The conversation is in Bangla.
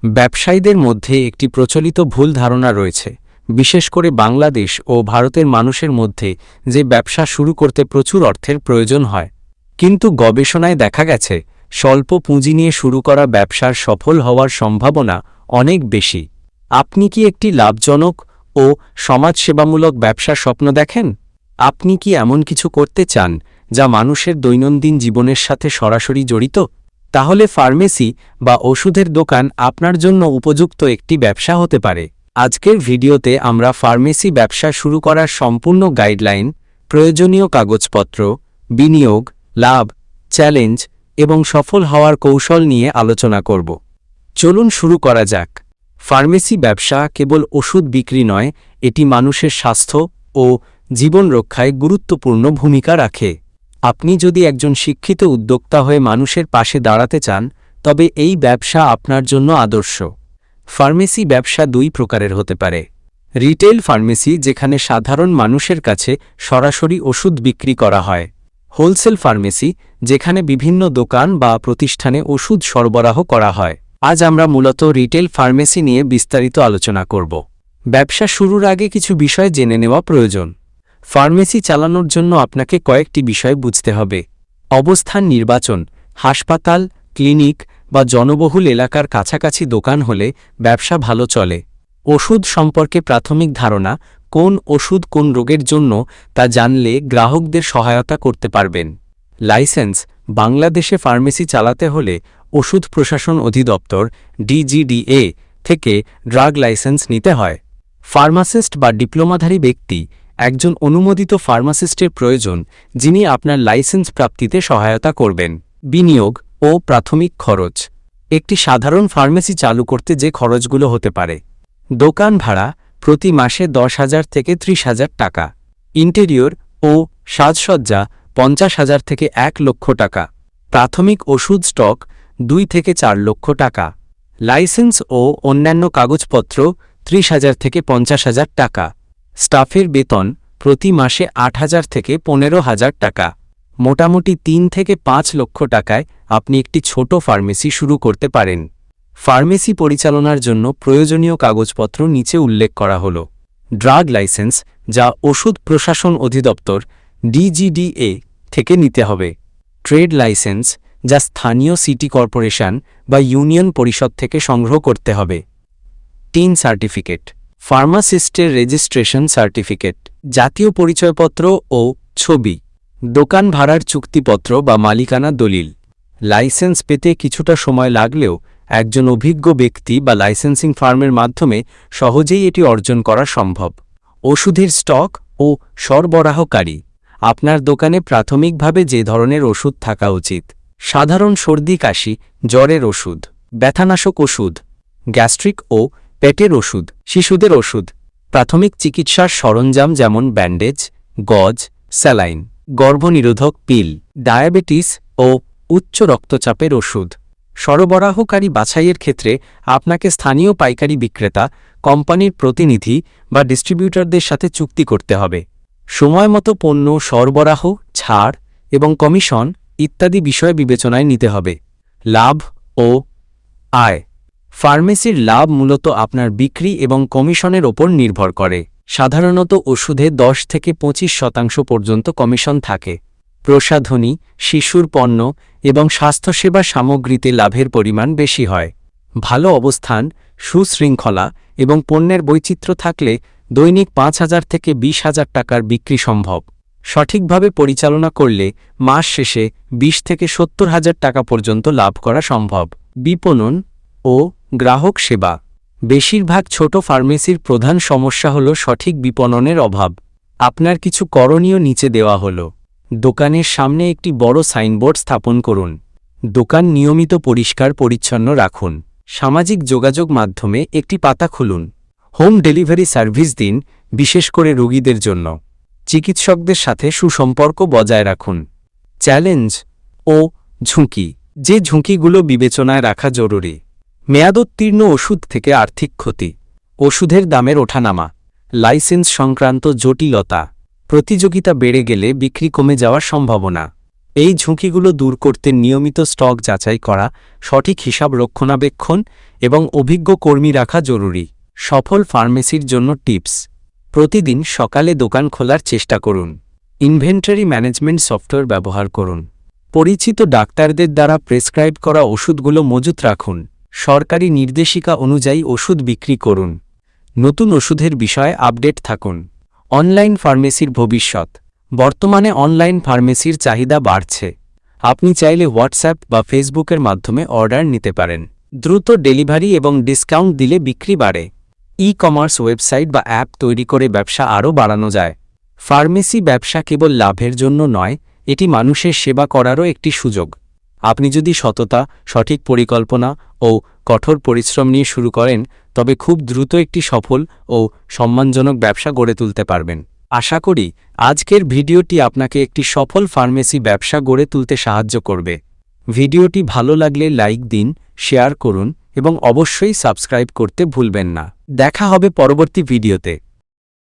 ব্যবসায়ীদের মধ্যে একটি প্রচলিত ভুল ধারণা রয়েছে, বিশেষ করে বাংলাদেশ ও ভারতের মানুষের মধ্যে, যে ব্যবসা শুরু করতে প্রচুর অর্থের প্রয়োজন হয়। কিন্তু গবেষণায় দেখা গেছে, স্বল্প পুঁজি নিয়ে শুরু করা ব্যবসার সফল হওয়ার সম্ভাবনা অনেক বেশি। আপনি কি একটি লাভজনক ও সমাজসেবামূলক ব্যবসার স্বপ্ন দেখেন? আপনি কি এমন কিছু করতে চান যা মানুষের দৈনন্দিন জীবনের সাথে সরাসরি জড়িত? তাহলে ফার্মেসি বা ওষুধের দোকান আপনার জন্য উপযুক্ত একটি ব্যবসা হতে পারে। আজকের ভিডিওতে আমরা ফার্মেসি ব্যবসা শুরু করার সম্পূর্ণ গাইডলাইন, প্রয়োজনীয় কাগজপত্র, বিনিয়োগ, লাভ, চ্যালেঞ্জ এবং সফল হওয়ার কৌশল নিয়ে আলোচনা করব। চলুন শুরু করা যাক। ফার্মেসি ব্যবসা কেবল ওষুধ বিক্রি নয়, এটি মানুষের স্বাস্থ্য ও জীবন রক্ষায় গুরুত্বপূর্ণ ভূমিকা রাখে। আপনি যদি একজন শিক্ষিত উদ্যোক্তা হয়ে মানুষের পাশে দাঁড়াতে চান, তবে এই ব্যবসা আপনার জন্য আদর্শ। ফার্মেসি ব্যবসা দুই প্রকারের হতে পারে। রিটেল ফার্মেসি, যেখানে সাধারণ মানুষের কাছে সরাসরি ওষুধ বিক্রি করা হয়। হোলসেল ফার্মেসি, যেখানে বিভিন্ন দোকান বা প্রতিষ্ঠানে ওষুধ সরবরাহ করা হয়। আজ আমরা মূলত রিটেল ফার্মেসি নিয়ে বিস্তারিত আলোচনা করব। ব্যবসা শুরুর আগে কিছু বিষয় জেনে নেওয়া প্রয়োজন। ফার্মেসি চালানোর জন্য আপনাকে কয়েকটি বিষয় বুঝতে হবে। অবস্থান নির্বাচন: হাসপাতাল, ক্লিনিক বা জনবহুল এলাকার কাছাকাছি দোকান হলে ব্যবসা ভালো চলে। ওষুধ সম্পর্কে প্রাথমিক ধারণা: কোন ওষুধ কোন রোগের জন্য তা জানলে গ্রাহকদের সহায়তা করতে পারবেন। লাইসেন্স: বাংলাদেশে ফার্মেসি চালাতে হলে ওষুধ প্রশাসন অধিদপ্তর DGDA থেকে ড্রাগ লাইসেন্স নিতে হয়। ফার্মাসিস্ট বা ডিপ্লোমাধারী ব্যক্তি: একজন অনুমোদিত ফার্মাসিস্টের প্রয়োজন, যিনি আপনার লাইসেন্স প্রাপ্তিতে সহায়তা করবেন। বিনিয়োগ ও প্রাথমিক খরচ: একটি সাধারণ ফার্মেসি চালু করতে যে খরচগুলো হতে পারে: দোকান ভাড়া প্রতি মাসে 10,000 থেকে 30,000 টাকা, ইন্টেরিয়র ও সাজসজ্জা 50,000 থেকে 1 লক্ষ টাকা, প্রাথমিক ওষুধ স্টক 2 থেকে 4 লক্ষ টাকা, লাইসেন্স ও অন্যান্য কাগজপত্র 30,000 থেকে 50,000 টাকা, স্টাফের বেতন প্রতি মাসে 8,000 থেকে 15,000 টাকা। মোটামুটি 3 থেকে 5 লক্ষ টাকায় আপনি একটি ছোট ফার্মেসি শুরু করতে পারেন। ফার্মেসি পরিচালনার জন্য প্রয়োজনীয় কাগজপত্র নিচে উল্লেখ করা হল। ড্রাগ লাইসেন্স, যা ওষুধ প্রশাসন অধিদপ্তর DGDA থেকে নিতে হবে। ট্রেড লাইসেন্স, যা স্থানীয় সিটি কর্পোরেশন বা ইউনিয়ন পরিষদ থেকে সংগ্রহ করতে হবে। টিন সার্টিফিকেট: ফার্মাসিস্টের রেজিস্ট্রেশন সার্টিফিকেট, জাতীয় পরিচয়পত্র ও ছবি। দোকান ভাড়ার চুক্তিপত্র বা মালিকানা দলিল। লাইসেন্স পেতে কিছুটা সময় লাগলেও একজন অভিজ্ঞ ব্যক্তি বা লাইসেন্সিং ফার্মের মাধ্যমে সহজেই এটি অর্জন করা সম্ভব। ওষুধের স্টক ও সরবরাহকারী: আপনার দোকানে প্রাথমিকভাবে যে ধরনের ওষুধ থাকা উচিত: সাধারণ সর্দি কাশি, জ্বরের ওষুধ, ব্যথানাশক ওষুধ, গ্যাস্ট্রিক ও পেটের ওষুধ, শিশুদের ওষুধ, প্রাথমিক চিকিৎসার সরঞ্জাম যেমন ব্যান্ডেজ, গজ, স্যালাইন, গর্ভনিরোধক পিল, ডায়াবেটিস ও উচ্চ রক্তচাপের ওষুধ। সরবরাহকারী বাছাইয়ের ক্ষেত্রে আপনাকে স্থানীয় পাইকারি বিক্রেতা, কোম্পানির প্রতিনিধি বা ডিস্ট্রিবিউটরদের সাথে চুক্তি করতে হবে। সময়মতো পণ্য সরবরাহ, ছাড় এবং কমিশন ইত্যাদি বিষয় বিবেচনায় নিতে হবে। লাভ ও আয়: ফার্মেসির লাভ মূলত আপনার বিক্রি এবং কমিশনের ওপর নির্ভর করে। সাধারণত ওষুধে 10 থেকে 25% পর্যন্ত কমিশন থাকে। প্রসাধনী, শিশুর পণ্য এবং স্বাস্থ্যসেবা সামগ্রীতে লাভের পরিমাণ বেশি হয়। ভালো অবস্থান, সুশৃঙ্খলা এবং পণ্যের বৈচিত্র্য থাকলে দৈনিক 5,000 থেকে 20,000 টাকার বিক্রি সম্ভব। সঠিকভাবে পরিচালনা করলে মাস শেষে 20 থেকে 70,000 টাকা পর্যন্ত লাভ করা সম্ভব। বিপণন ও গ্রাহক সেবা: বেশিরভাগ ছোট ফার্মেসির প্রধান সমস্যা হল সঠিক বিপণনের অভাব। আপনার কিছু করণীয় নিচে দেওয়া হল। দোকানের সামনে একটি বড় সাইনবোর্ড স্থাপন করুন। দোকান নিয়মিত পরিষ্কার পরিচ্ছন্ন রাখুন। সামাজিক যোগাযোগ মাধ্যমে একটি পাতা খুলুন। হোম ডেলিভারি সার্ভিস দিন, বিশেষ করে রোগীদের জন্য। চিকিৎসকদের সাথে সুসম্পর্ক বজায় রাখুন। চ্যালেঞ্জ ও ঝুঁকি: যে ঝুঁকিগুলো বিবেচনায় রাখা জরুরি: মেয়াদোত্তীর্ণ ওষুধ থেকে আর্থিক ক্ষতি, ওষুধের দামের ওঠানামা, লাইসেন্স সংক্রান্ত জটিলতা, প্রতিযোগিতা বেড়ে গেলে বিক্রি কমে যাওয়ার সম্ভাবনা, এই ঝুঁকিগুলো দূর করতে নিয়মিত স্টক যাচাই করা, সঠিক হিসাব রক্ষণাবেক্ষণ এবং অভিজ্ঞ কর্মী রাখা জরুরি। সফল ফার্মেসির জন্য টিপস: প্রতিদিন সকালে দোকান খোলার চেষ্টা করুন। ইনভেন্টরি ম্যানেজমেন্ট সফটওয়্যার ব্যবহার করুন। পরিচিত ডাক্তারদের দ্বারা প্রেসক্রাইব করা ওষুধগুলো মজুত রাখুন। সরকারি নির্দেশিকা অনুযায়ী ওষুধ বিক্রি করুন। নতুন ওষুধের বিষয়ে আপডেট থাকুন। অনলাইন ফার্মেসির ভবিষ্যৎ: বর্তমানে অনলাইন ফার্মেসির চাহিদা বাড়ছে। আপনি চাইলে হোয়াটসঅ্যাপ বা ফেসবুকের মাধ্যমে অর্ডার নিতে পারেন। দ্রুত ডেলিভারি এবং ডিসকাউন্ট দিলে বিক্রি বাড়ে। ই-কমার্স ওয়েবসাইট বা অ্যাপ তৈরি করে ব্যবসা আরও বাড়ানো যায়। ফার্মেসি ব্যবসা কেবল লাভের জন্য নয়, এটি মানুষের সেবা করারও একটি সুযোগ। আপনি যদি সততা, সঠিক পরিকল্পনা ও কঠোর পরিশ্রম নিয়ে শুরু করেন, তবে খুব দ্রুত একটি সফল ও সম্মানজনক ব্যবসা গড়ে তুলতে পারবেন। আশা করি আজকের ভিডিওটি আপনাকে একটি সফল ফার্মেসি ব্যবসা গড়ে তুলতে সাহায্য করবে। ভিডিওটি ভালো লাগলে লাইক দিন, শেয়ার করুন এবং অবশ্যই সাবস্ক্রাইব করতে ভুলবেন না। দেখা হবে পরবর্তী ভিডিওতে।